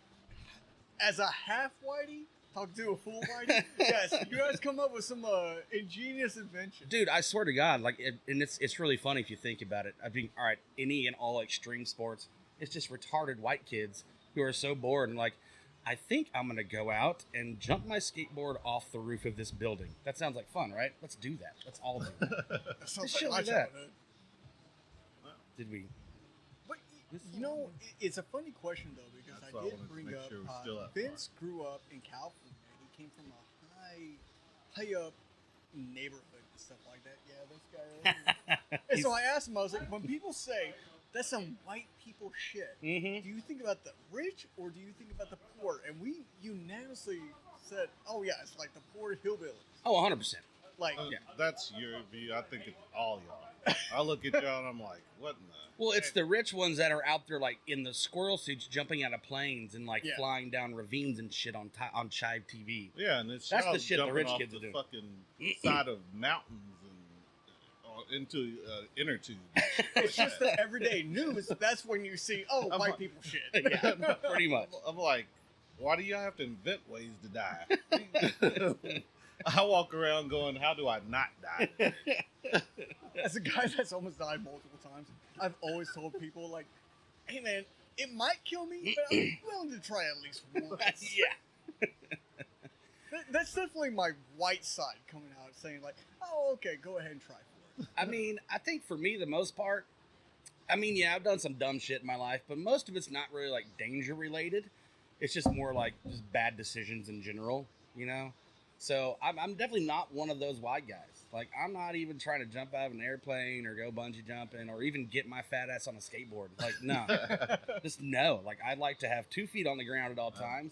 as a half whitey, talk to a full whitey, yes, you guys come up with some ingenious invention. Dude, I swear to God, like, and it's really funny if you think about it. I mean, all right, any and all extreme sports, it's just retarded white kids who are so bored and like, I think I'm going to go out and jump my skateboard off the roof of this building. That sounds like fun, right? Let's do that. Let's all do that. That sounds Just shit my like that. childhood. Did we? But you know, it's a funny question though, because That's why I I did wanted to bring make up sure we're still at Vince grew up in California. He came from a high up neighborhood and stuff like that. Yeah, this guy right here. And so I asked him, I was like, when people say that's some white people shit, do you think about the rich or do you think about the poor? And we unanimously said, oh yeah, it's like the poor hillbillies. Oh, 100%. Like, That's your view. I think it's all y'all. I look at y'all and I'm like, what in the... Well, it's the rich ones that are out there, like, in the squirrel suits, jumping out of planes and, like, flying down ravines and shit on Chive TV. Yeah, and it's That's y'all the shit the jumping rich off kids the are doing. fucking side of mountains and into inner tubes. it's just the everyday news. That's when you see, oh, I'm white like- people shit. Yeah, pretty much. I'm like, why do y'all have to invent ways to die? I walk around going, how do I not die? As a guy that's almost died multiple times, I've always told people, like, hey man, it might kill me, but I'm willing to try at least once. Yeah. That's definitely my white side coming out saying, like, oh, okay, go ahead and try for it. I mean, I think for me, the most part, I mean, yeah, I've done some dumb shit in my life, but most of it's not really, like, danger related. It's just more like just bad decisions in general, you know? So I'm definitely not one of those white guys. Like, I'm not even trying to jump out of an airplane or go bungee jumping or even get my fat ass on a skateboard. Like, no. Just no. Like, I'd like to have 2 feet on the ground at all times.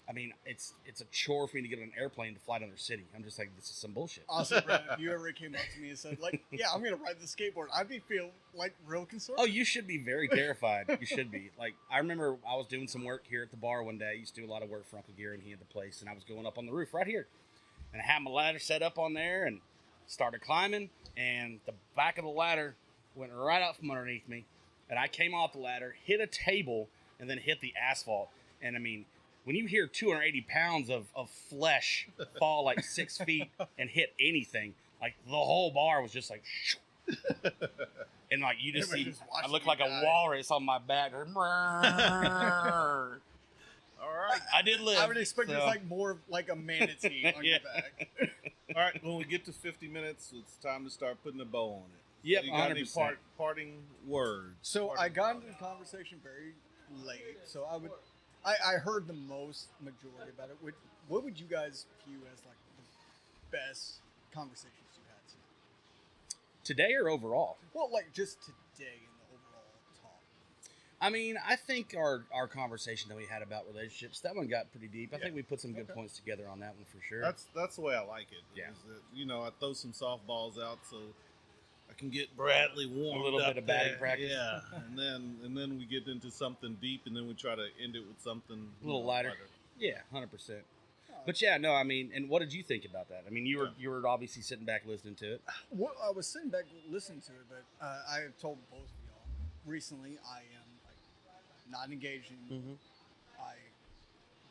I mean, it's a chore for me to get on an airplane to fly to another city. I'm just like, this is some bullshit. Honestly, Brad, if you ever came up to me and said, like, yeah, I'm going to ride the skateboard, I'd be feel like real concerned. Oh, you should be very terrified. You should be. Like, I remember I was doing some work here at the bar one day. I used to do a lot of work for Uncle Gary, and he had the place, and I was going up on the roof right here. And I had my ladder set up on there and started climbing, and the back of the ladder went right out from underneath me. And I came off the ladder, hit a table, and then hit the asphalt. And I mean, when you hear 280 pounds of flesh fall like 6 feet and hit anything, like the whole bar was just like, shoo. And like you just Everybody see, just watching I look you like die. a walrus on my back. All right. I did live. I would expect so- it's like more of like a manatee on Yeah. your back. All right, when we get to 50 minutes, it's time to start putting a bow on it. Yep, So you got any 100%. parting words? So Parting I got into thoughts? the conversation very late. So I heard the most majority about it. What would you guys view as like the best conversations you had tonight? Today or overall? Well, like just today in the overall talk. I mean, I think our conversation that we had about relationships, that one got pretty deep. I think we put some good points together on that one for sure. That's the way I like it. Yeah. Is that, I throw some softballs out so I can get Bradley warmed A little up bit of batting there. practice. Yeah, and then we get into something deep, and then we try to end it with something A little lighter. Yeah, 100%. But yeah, no, I mean, and what did you think about that? I mean, you were obviously sitting back listening to it. Well, I was sitting back listening to it, but I have told both of y'all recently I am like not engaged anymore. I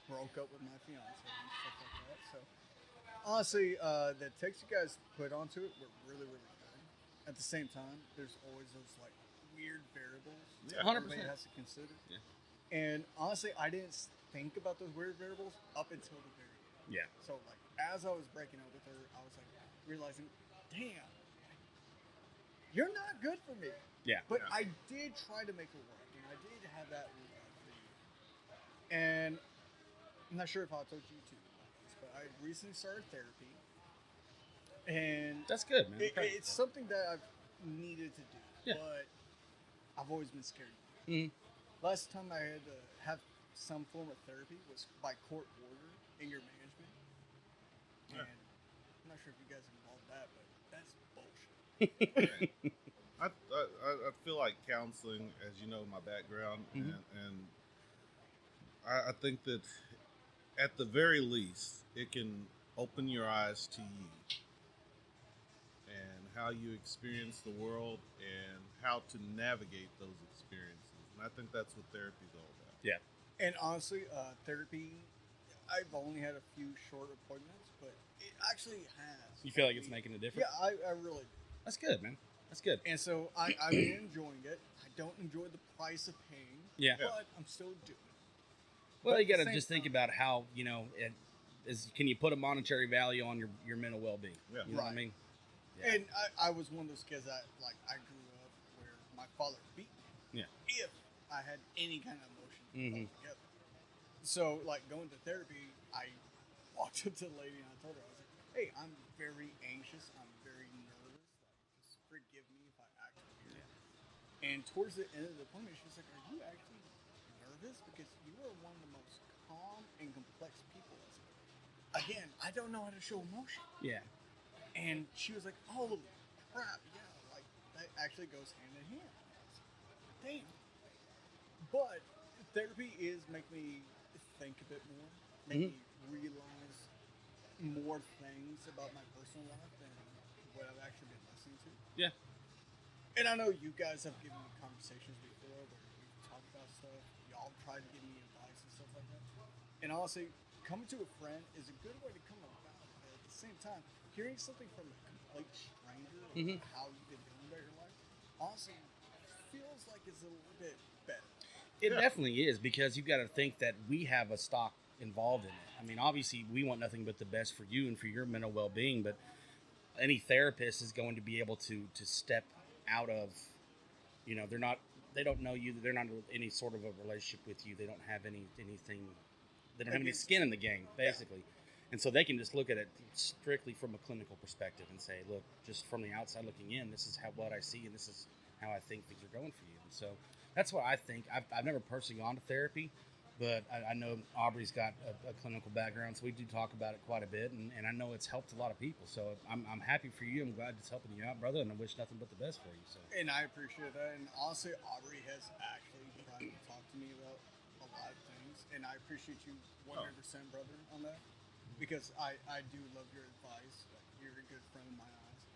broke up with my fiance and stuff like that. So honestly, the texts you guys put onto it were really, really good. At the same time, there's always those like weird variables Yeah. that 100%. everybody has to consider. Yeah. And honestly, I didn't think about those weird variables up until the very end. Yeah. So like as I was breaking up with her, I was like realizing, damn, you're not good for me. Yeah. But I did try to make it work, and I did have that love for you. And I'm not sure if I told you too, but I recently started therapy, and That's good, man. it's something that I've needed to do. Yeah. But I've always been scared. Mhm. Last time I had to have some form of therapy was by court order in your management, Yeah. and I'm not sure if you guys involved that, but that's bullshit. I feel like counseling, as you know, my background, and I think that at the very least, it can open your eyes to you and how you experience the world and how to navigate those experiences. And I think that's what therapy is all about. Yeah. And honestly, therapy, I've only had a few short appointments, but it actually has. You feel like it's making a difference? Yeah, I really do. That's good, man. That's good. And so I've been enjoying it. I don't enjoy the price of paying, Yeah. but I'm still doing it. Well, But you got to same just think time- about how, can you put a monetary value on your mental well-being? Yeah. You know what I Right. mean? Yeah. And I was one of those kids that I grew up where my father beat me. Yeah. If I had any kind of emotion Mhm. altogether. So like going to therapy, I walked up to the lady and I told her, I was like, hey, I'm very anxious, I'm very nervous, like just forgive me if I act weird. And towards the end of the appointment, she was like, are you actually nervous? Because you are one of the most calm and complex people. I was like, again, I don't know how to show emotion. Yeah. And she was like, holy crap, yeah, like that actually goes hand in hand. Damn. But therapy is making me think a bit more, make me realize more things about my personal life than what I've actually been listening to. Yeah. And I know you guys have given me conversations before where we've talked about stuff. Y'all tried to give me advice and stuff like that. And honestly, coming to a friend is a good way to come about it. But at the same time, hearing something from a complete stranger about how you've been doing about your life, honestly, feels like it's a little bit better. It definitely is, because you've got to think that we have a stock involved in it. I mean, obviously, we want nothing but the best for you and for your mental well-being, but any therapist is going to be able to step out of, they don't know you, they're not in any sort of a relationship with you, they don't have anything, they don't have any skin in the game, basically. And so they can just look at it strictly from a clinical perspective and say, look, just from the outside looking in, this is what I see, and this is how I think things are going for you. And so that's what I think. I've never personally gone to therapy, but I know Aubrey's got a clinical background, so we do talk about it quite a bit, and I know it's helped a lot of people. So I'm happy for you. I'm glad it's helping you out, brother, and I wish nothing but the best for you. So. And I appreciate that. And honestly, Aubrey has actually tried to talk to me about a lot of things. And I appreciate you 100%, brother, on that. Because I do love your advice. Like, you're a good friend in my eyes.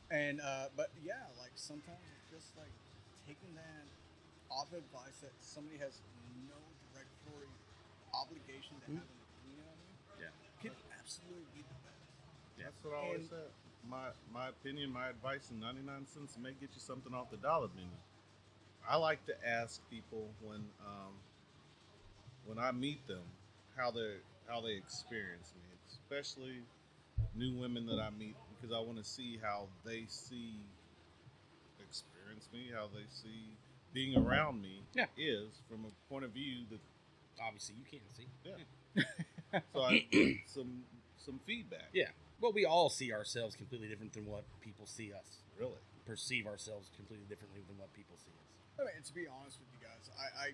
And, but yeah, like sometimes it's just like taking that off advice that somebody has no directory obligation to have an opinion on you. Yeah. Can absolutely be the best. That's what I always said. My opinion, my advice in 99 cents may get you something off the dollar menu. I like to ask people when I meet them how they experience me, especially new women that I meet, because I want to see how they experience me, how they see being around me is from a point of view that Obviously, you can't see. Yeah. So I get some feedback. Yeah. Well, we all see ourselves completely different than what people see us. Really. Perceive ourselves completely differently than what people see us. I mean, to be honest with you guys, I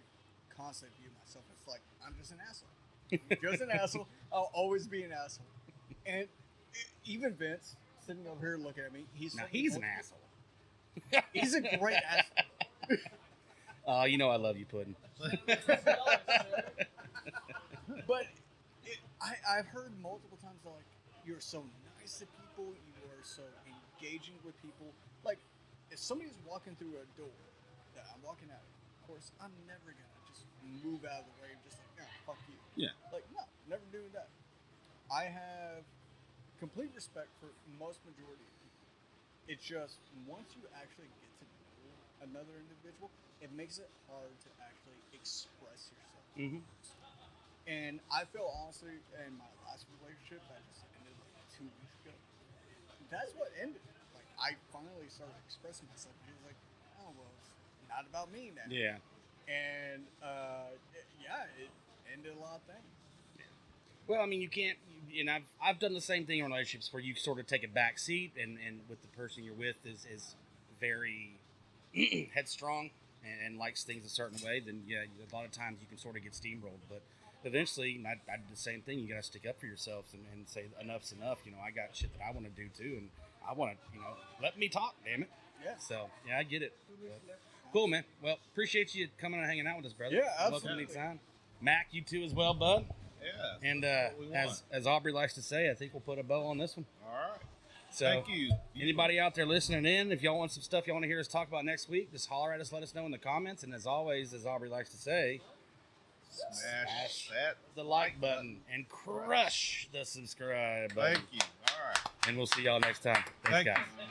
constantly view myself as like, I'm just an asshole. I'm just an asshole. I'll always be an asshole. And even Vince, sitting over here looking at me, he's an asshole. He's a great asshole. Oh, you know I love you, Puddin'. But I've heard multiple times that, like, you're so nice to people, you are so engaging with people. Like, if somebody's walking through a door that I'm walking out, of course, I'm never gonna just move out of the way and just like, fuck you. Yeah. Like, no, never doing that. I have complete respect for most majority of people. It's just once you actually get to know another individual, it makes it hard to actually express yourself. Mm-hmm. And I feel honestly, in my last relationship that just ended like 2 weeks ago, that's what ended. Like, I finally started expressing myself. And he was like, oh, well, it's not about me now. Yeah. And, it ended a lot of things. Well, I mean, you can't, and I've done the same thing in relationships where you sort of take a back seat, and with the person you're with is very headstrong and likes things a certain way, then yeah, a lot of times you can sort of get steamrolled. But eventually, I did the same thing. You got to stick up for yourself and say enough's enough. I got shit that I want to do too, and I want to, let me talk, damn it. Yeah. So yeah, I get it. But, cool, man. Well, appreciate you coming and hanging out with us, brother. Yeah, Welcome absolutely. anytime. Mac, you too as well, bud. Yeah. And that's what we want. as Aubrey likes to say, I think we'll put a bow on this one. All right. So, Thank you. Anybody out there listening in, if y'all want some stuff y'all want to hear us talk about next week, just holler at us, let us know in the comments. And as always, as Aubrey likes to say, Smash that the like button and crush the subscribe button. Thank you. All right. And we'll see y'all next time. Thanks, Thank guys. you.